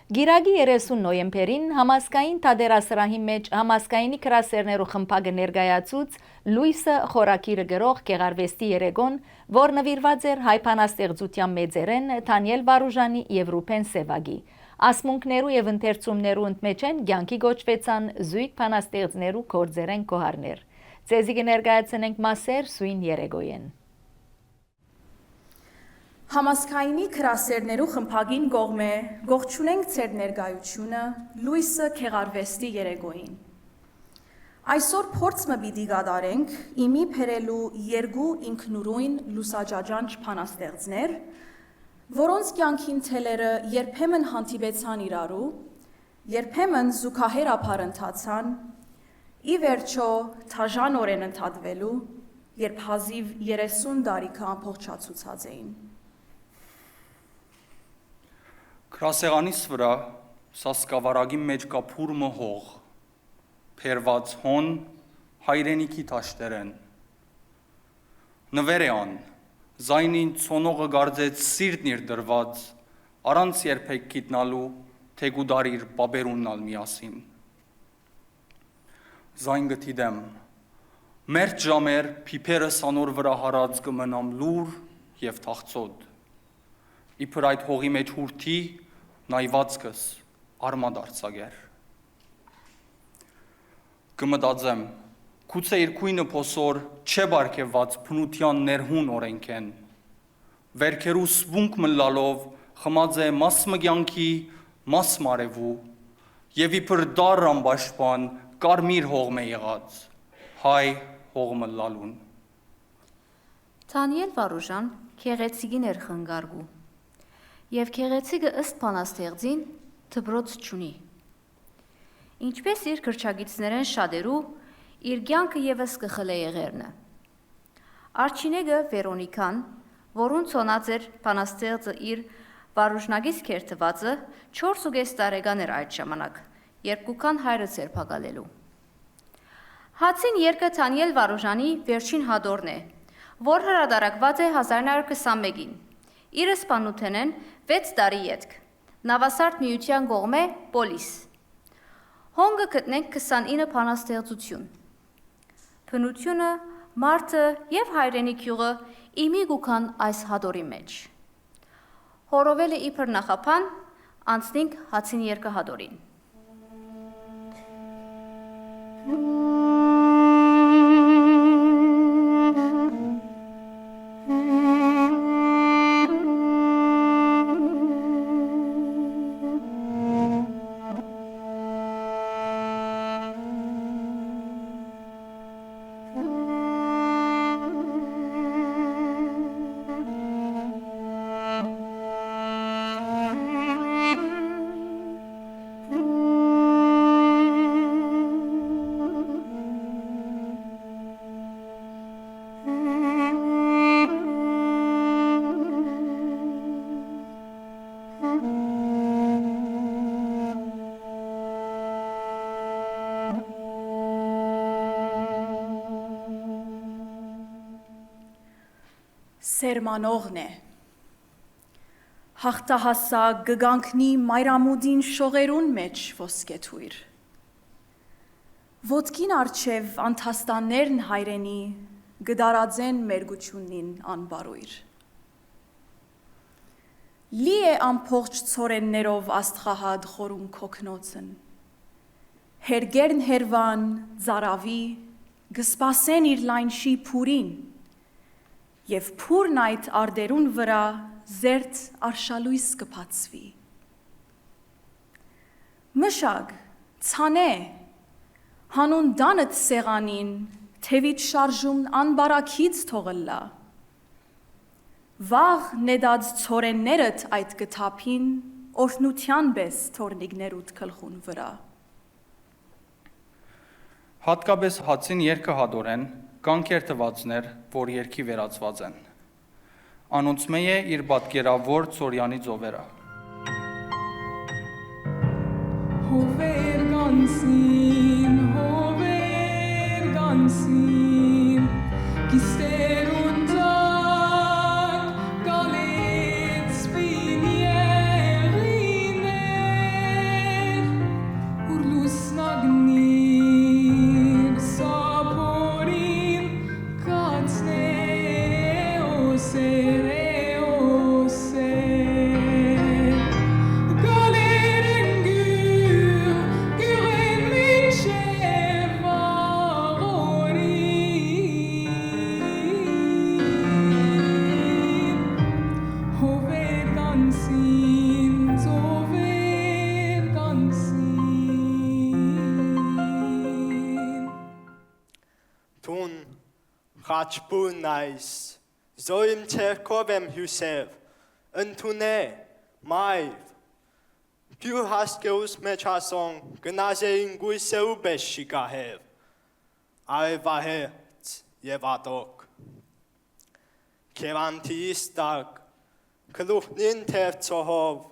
Գիրագի 30 նոյեմբերին համասկային թադերասրահի մեջ համասկայինի քրասերներու խմբագը ներկայացուց լույսը խորակիրը գրող Գեղարվեստի երեգոն, որ նվիրված էր հայ բանաստեղծության մեծերեն Թանիել Վարուժանի եւ Ռուփեն Սևագի։ Ասմունքներու եւ ընթերցումներու ընդմեջ են կյանքի գոչվեցան զույգ բանաստեղծներու գործերեն կոհարներ։ Ձեզի կներկայացնենք մասեր սույն երեգոյեն։ Համասկայինի քրասերներու խմբագին կողմէ գողջունենք ձեր ներկայությունը լույսը Գեղարվեստի երեգոյին։ Այսօր փորձը պիտի կատարենք իմի փերելու երկու ինքնուրույն լուսաճաճանչ բանաստեղծներ, որոնց կյանքին թելերը երբեմն հանդիպեցան իրարու, երբեմն զուգահեռ ապարընթացան, ի վերջո թաժանորեն ընդհատվելու, երբ հազիվ 30 տարիքը ամբողջացուցած էին։ Քրասեղանիս վրա սասկավարագի մեջ կա փուր մհող, փերված հոն հայրենիքի թաշտերեն։ Նվեր է ան, զայնին ցոնողը գարձեց սիրտն իր դրված, առանց երբեք գիտնալու թեգուդարիր բաբերուննալ միասին։ Զայն գտիդեմ, մերջ ժամեր փիփերը սանոր վրա հարած կմնամ լուր եւ թախծոտ։ Իբր այդ հողի մեջ հուրթի նայվածքս արմադարձագեր։ Կմտածեմ, գուցե իր քույնը փոսոր չէ բարգեված փնության ներհուն օրենքեն։ Վերքերու սվունք մլալով խմած է մաս մգյանքի, մաս մարևու, եւ իբր դար ամբաշպան կարմիր հողմ է եղած, հայ հողմը լալուն։ Թանիել Վարուժան քեղեցիկին էր խնգարգու, եւ քեղեցիկը ըստ բանաստեղծին դբրոց չունի։ Ինչպես իր քրչագիցներեն շատերու, իր կյանքը եւս կխլե եղերնը։ Արչինեգը Վերոնիկան, որուն ցոնած էր բանաստեղծը իր Վարուժնագից քերթվածը 4.5 տարեկան էր այդ ժամանակ, երբ կուքան հայրս էր փակալելու։ Հացին երկը Թանիել Վարուժանի վերջին հադորն է, որ հրատարակված է 1921-ին։ Իր սպանութենեն 6 տարի ետք, Նավասարդ միության կողմէ պոլիս։ Հոնգը գտնենք 29 բանաստեղծություն։ Փնությունը, մարդը եւ հայրենիք յուղը իմի գուքան այս հադորի մեջ։ Հորովել է իբր նախապան, անցնենք հացին երկը հադորին։ Սերմանողն է, հաղթահասա գգանքնի մայրամուդին շողերուն մեջ ոսկեթույր, ոտքին արջև անթաստաններն հայրենի գդարadzեն մերգությունին անբարույր։ Լի է ամփողջ ցորեններով աստղահատ խորում քոքնոցն, հերգերն հերվան ծարավի գսպասեն իր լայնշի փուրին, եւ փուրն այդ արդերուն վրա զերծ արշալույս կփածվի։ Մշակ, ցանե, հանուն դանդ սեղանին, թևիտ շարժում անբարակից թողլա։ Վաղ նեդած ցորեններդ այդ գթափին, օրհնության պես թորնիկներուդ գլխուն վրա։ Հատկապես հացին երկը հադորեն կանքեր տվածներ, որ երկի վերածված են։ Անոնցմե է իր պատկերավոր ծորյանի ծովերը։ Հովեր գանսին, կիստերուն ձակ, գալեց վին եղին է, խաչբուն այս, զոյիմ չերքով եմ հյուսև, ընդունե, մայվ, պյու հասկեուս մեջ ասոն, գնազեին գույսե ու բես շիկահև, այվահերց և ատոք, կևանթիիս տակ, կլուխնին թերցոհով,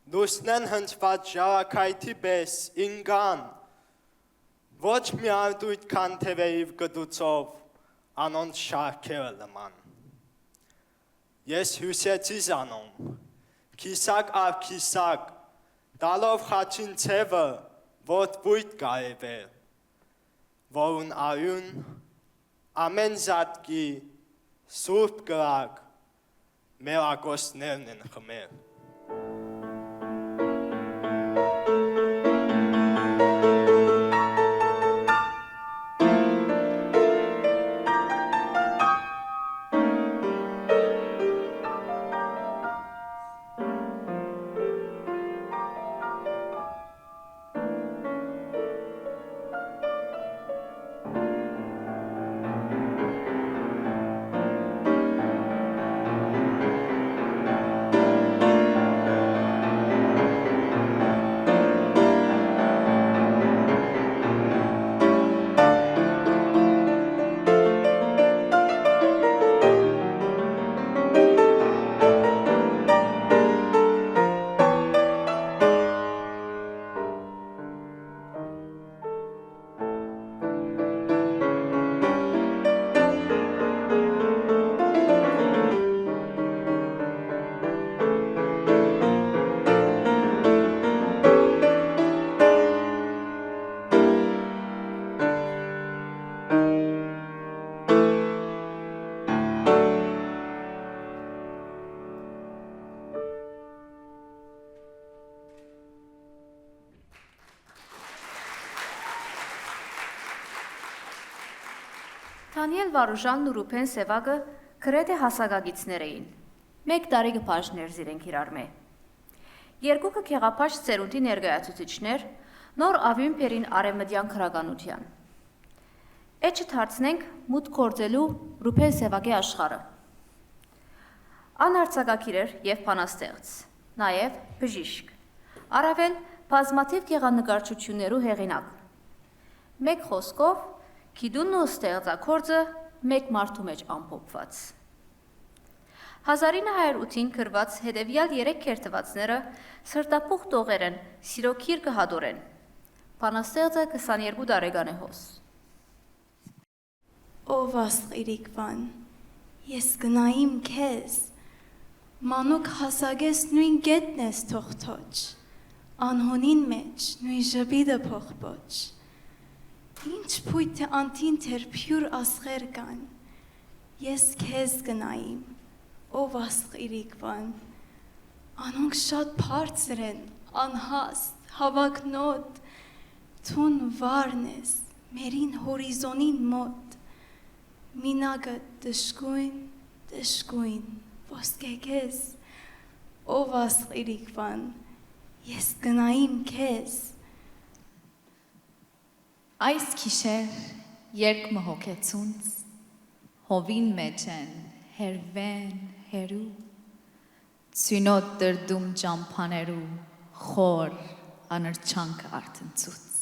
լուսնեն հնչված ժարակայթի պես ինգան, ոչ մի արդույթ կան թևեիվ գդուցով, անոնց շարքերը լման։ Ես հյուսեցի զանոմ, կիսակ ավ կիսակ, տալով խաչին ցևը, ոտվույթ գայևեր, որուն արյուն, ամեն զատկի, սուրբ գրակ, մեր ակոսներն են խմեր։ Դանիել Վարուժանն ու Ռուփեն Սևակը գրեթե հասակագիցներ էին։ 1 տարի գպաշներ զիրենք իրար մե։ Երկուքը քեղափաշ ծերունդի ներկայացուցիչներ, նոր ավիմպերին արևմտյան քրականության։ Էջը դարձնենք մուտք գործելու Ռուփեն Սևակի աշխարհը։ Անարցակակիր էր եւ բանաստեղծ, նաեւ բժիշկ։ Առավել բազմաթիվ գեղանկարչություններու հեղինակ։ Մեկ խոսքով Գիդունն ու ստեղծագործը մեկ մարդու մեջ ամփոփված։ 1908-ին գրված հետևյալ 3 քերթվածները սրտապուխ տողեր են, սիրոքիր կհադորեն։ Բանաստեղծը 22 տարեկան է հոս։ Ով աստղիրիկվան, ես գնայիմ քեզ, մանուկ հասագես նույն գետն ես թողթոչ, անհոնին մեջ նույն ժբիդը փողպոչ։ Ինչ փույթ է անտին թերփյուր ասղեր կան, ես քեզ գնայիմ, ով աստղիրիկվան, անոնք շատ բարձր են, անհաստ, հավակնոտ, թուն վարն ես, մերին հորիզոնին մոտ, մինագը դշկույն, ոսկեքես, ով աստղիրիկվան, ես գնայիմ քեզ, Այս քիշեր երկ մհոգեցունց, հովին մեջ են, հերվեն, հերու, ծյունոտ դրդում ճամփաներու, խոր անրճանք արտնցուց։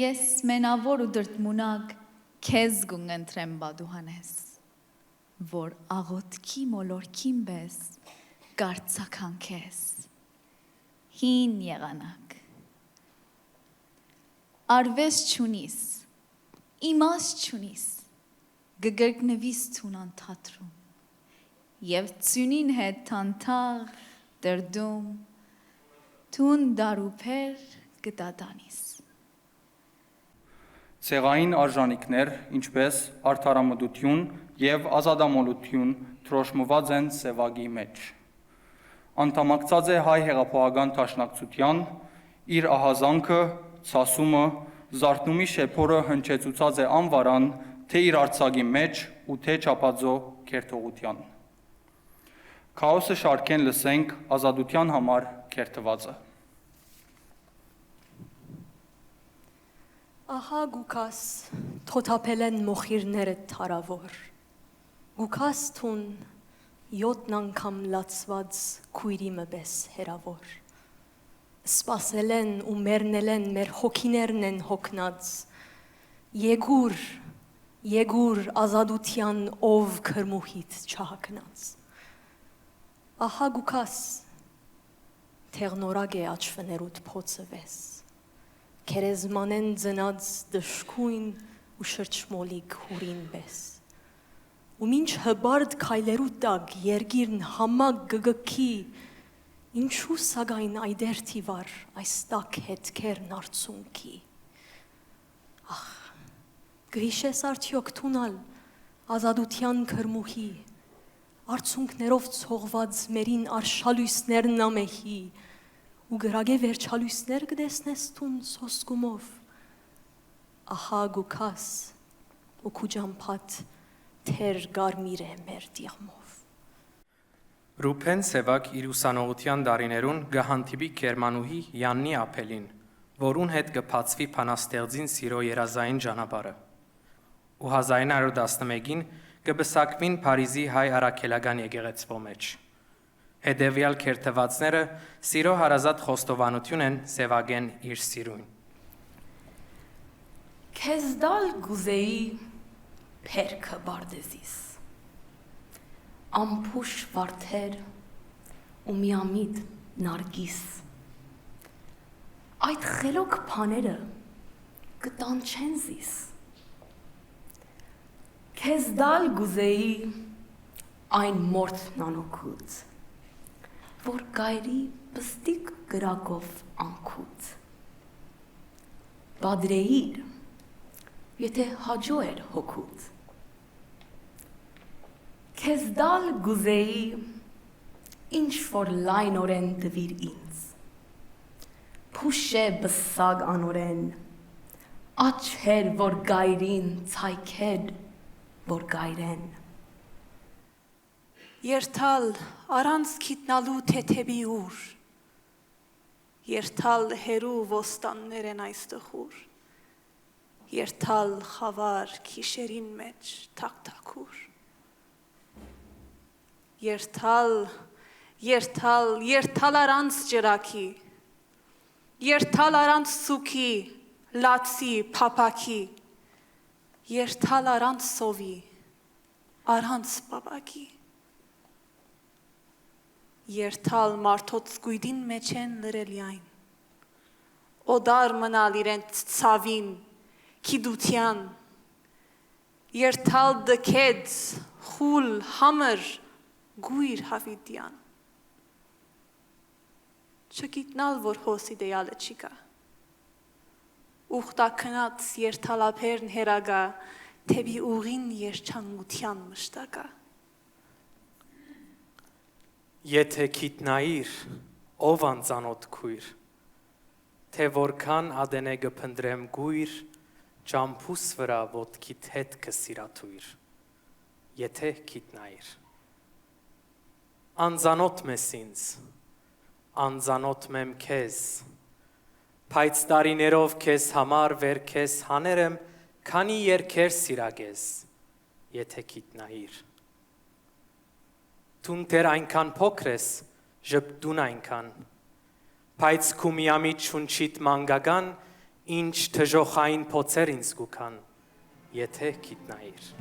Ես մենավոր ու դրդմունակ քեզ գունգ ընտրեմ բադուհանես, որ աղոտքի մոլորքին բես գարցական քեզ, հին եղանակ, արվես չունիս, իմաս չունիս, գգրգնվիս թունան թատրում, և ծյունին հետ թանթաղ դրդում, թուն դարուպեր գտադանիս։ Ցեղային արժանիքներ, ինչպես արդարամտություն եւ ազատամոլություն թրոշմված են Սևակի մեջ։ Անդամակցած է հայ հեղափոխական դաշնակցության, իր ահազանգը, ցասումը, զարթնումի շեփորը հնչեցուցած է անվարան, թե իր արցագի մեջ ու թե չափածո քերթողության։ Քաոսը շարքեն լսենք ազատության համար քերթվածը։ Ահա գուքաս, թոթափել են մոխիրները թարավոր, գուքաստուն 7 անգամ լացված քույրիմը պես հերավոր, սպասել են ու մերնել են մեր հոգիներն են հոգնած, Եգուր ազատության ով քրմուհիդ չհակնած, ահա գուքաս, թեղնորագ է աչվներուտ փոցը վես, քերեզմանեն ձնած դշկույն ու շրջմոլիկ հուրին պես, ու մինչ հբարդ քայլերու տակ երգիրն համակ գգքի, ինչու սագայն այդեր թիվար այս տակ հետքերն արցունքի, ախ, գհիշես արդյոք թունալ ազատության քրմուհի, արցունքներով ցողված մերին արշալույսներն ամեհի, ու գրագե վերջալույսներ գտեսնես թուն սոսկումով, ահա գուքաս ու քուջամփատ թեր գարմիր է մեր դիղմով։ Ռուփեն Սևակ իր ուսանողության դարիներուն գահանտիպի կերմանուհի Յաննի ապելին, որուն հետ կփացվի փանաստեղծին սիրո երազային ճանապարհը։ Ու 1911-ին կբսակվին Փարիզի հայ առաքելական եկեղեցվո մեջ։ Հետևյալ քերթվածները սիրո հարազատ խոստովանություն են Սևագեն իր սիրուն։ Քեզ դալ գուզեի փերքը բարդեզիս ամփուշ վարդեր ու միամիտ նարգիս այդ խելոք փաները կտանչեն զիս քեզ դալ գուզեի այն մորթ նանոքուց որ գայրի պստիկ գրակով անքուց բադրեիր եթե հաջո էր հոգուց Քեզ դալ գուզեի ինչ որ լայնորեն դվիր ինձ Փուշե բսակ անորեն աչհեր որ գայրին ցայքեր որ գայրեն Երթալ առանց գիտնալու թեթևի ուր Երթալ հերու ոստաններ են այստխուր Երթալ խավար քիշերին մեջ թակթակուր Երթալ առանց ջրակի, երթալ առանց սուքի, լացի, փապակի, երթալ առանց սովի, առանց պապակի, երթալ մարդոց գույդին մեջ են լրելյայն, օդար մնալ իրենց ցավին, քիդության, երթալ դքեծ, խուլ, համր, գույր հավիդյան չգիտնալ որ հոս իդեալը չի կա ուխտակնած երթալափերն հերագա թեպի ուղին երջանկության մշտակա Եթե գիտնայիր ով անծանոթ քույր թե որքան ադենե գփնդրեմ գույր ճամփուս վրա ոտքիդ հետ կսիրաթույր Եթե գիտնայիր Անծանոթ մեզ ինձ, անծանոթ մեմ քեզ, Բայց տարիներով քեզ համար վեր քեզ հաներեմ, քանի երկեր սիրագես, եթե գիտնայիր։ Տուն դեր այնքան փոքր ես, ժպտուն այնքան, Բայց քու միամիտ շունչիտ մանգական, ինչ թժոխային փոցեր ինձ գուքան, եթե գիտնայիր։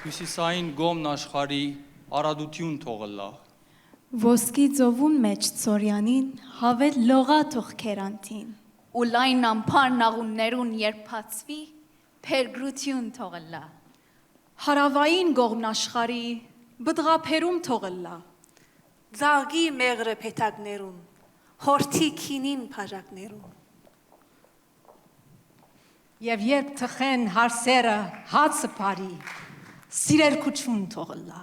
Հյուսիսային գոմն աշխարի արադություն թողլա։ Ոսկի ծովուն մեջ ծորյանին հավել լողա թող քերանտին։ Ու լայն ամփարն աղուններուն երբացվի, փերգրություն թողլա։ Հարավային գողմն աշխարի բդղափերում թողլա։ Ձաղի մեղրը փետակներուն, հորթի քինին փաժակներուն։ Եվ երբ թխեն հարսերը հացը բարի, սիրերքություն թողլա։